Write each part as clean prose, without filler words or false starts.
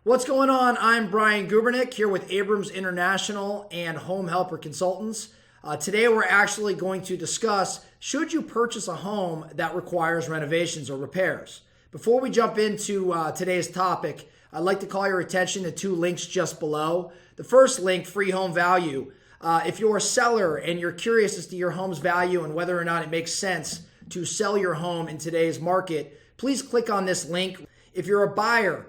What's going on? I'm Brian Gubernick here with Abrams International and Home Helper Consultants. Today we're actually going to discuss, should you purchase a home that requires renovations or repairs? Before we jump into today's topic, I'd like to call your attention to two links just below. The first link, free home value. If you're a seller and you're curious as to your home's value and whether or not it makes sense to sell your home in today's market, please click on this link. If you're a buyer,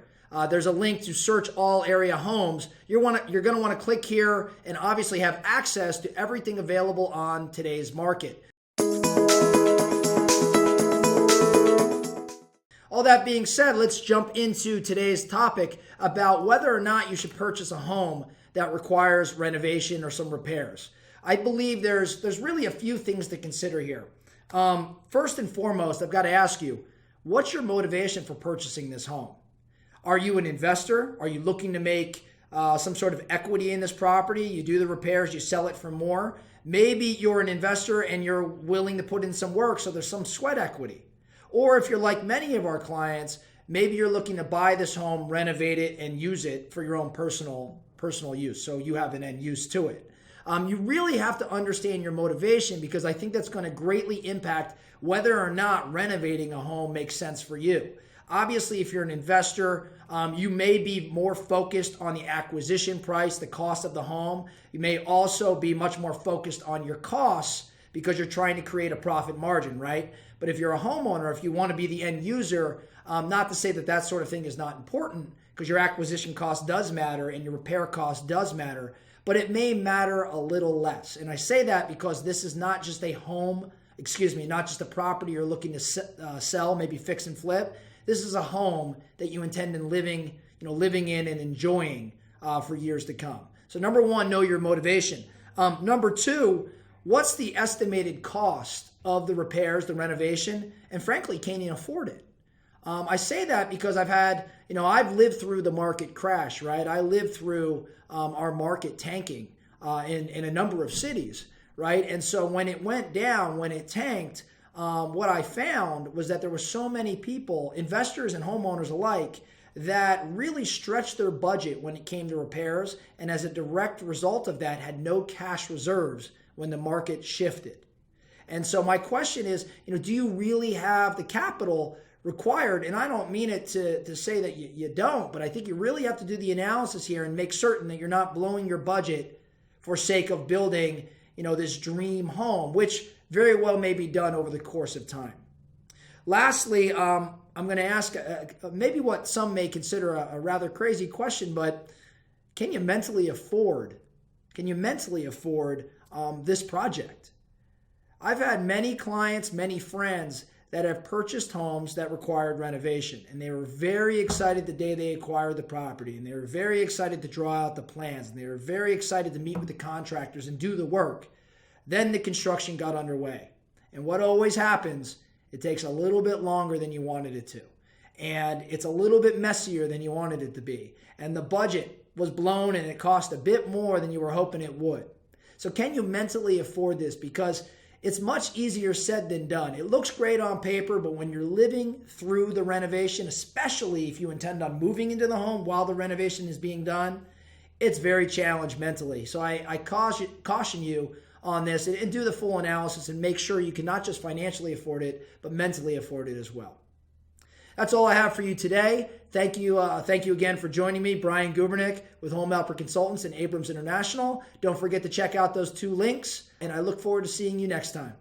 there's a link to search all area homes. You're going to want to click here and obviously have access to everything available on today's market. All that being said, let's jump into today's topic about whether or not you should purchase a home that requires renovation or some repairs. I believe there's really a few things to consider here. First and foremost, I've got to ask you, what's your motivation for purchasing this home? Are you an investor? Are you looking to make some sort of equity in this property? You do the repairs, you sell it for more. Maybe you're an investor and you're willing to put in some work, so there's some sweat equity. Or if you're like many of our clients, maybe you're looking to buy this home, renovate it, and use it for your own personal use, so you have an end use to it. You really have to understand your motivation, because I think that's going to greatly impact whether or not renovating a home makes sense for you. Obviously, if you're an investor, you may be more focused on the acquisition price, the cost of the home. You may also be much more focused on your costs because you're trying to create a profit margin, right? But if you're a homeowner, if you want to be the end user, not to say that that sort of thing is not important, because your acquisition cost does matter and your repair cost does matter, but it may matter a little less. And I say that because this is not just not just a property you're looking to sell, maybe fix and flip. This is a home that you intend on living in and enjoying for years to come. So number one, know your motivation. Number two, what's the estimated cost of the repairs, the renovation, and frankly, can you afford it? I say that because I've lived through the market crash, right? I lived through our market tanking in a number of cities, right? And so when it went down, when it tanked, what I found was that there were so many people, investors and homeowners alike, that really stretched their budget when it came to repairs, and as a direct result of that, had no cash reserves when the market shifted. And so my question is, do you really have the capital required? And I don't mean it to say that you don't, but I think you really have to do the analysis here and make certain that you're not blowing your budget for sake of building, this dream home, which very well may be done over the course of time. Lastly, I'm going to ask maybe what some may consider a rather crazy question, but can you mentally afford this project? I've had many clients, many friends that have purchased homes that required renovation, and they were very excited the day they acquired the property, and they were very excited to draw out the plans, and they were very excited to meet with the contractors and do the work. Then the construction got underway. And what always happens, it takes a little bit longer than you wanted it to. And it's a little bit messier than you wanted it to be. And the budget was blown and it cost a bit more than you were hoping it would. So can you mentally afford this? Because it's much easier said than done. It looks great on paper, but when you're living through the renovation, especially if you intend on moving into the home while the renovation is being done, it's very challenged mentally. So I caution you on this and do the full analysis and make sure you can not just financially afford it, but mentally afford it as well. That's all I have for you today. Thank you again for joining me, Brian Gubernick with Home Helper Consultants and Abrams International. Don't forget to check out those two links, and I look forward to seeing you next time.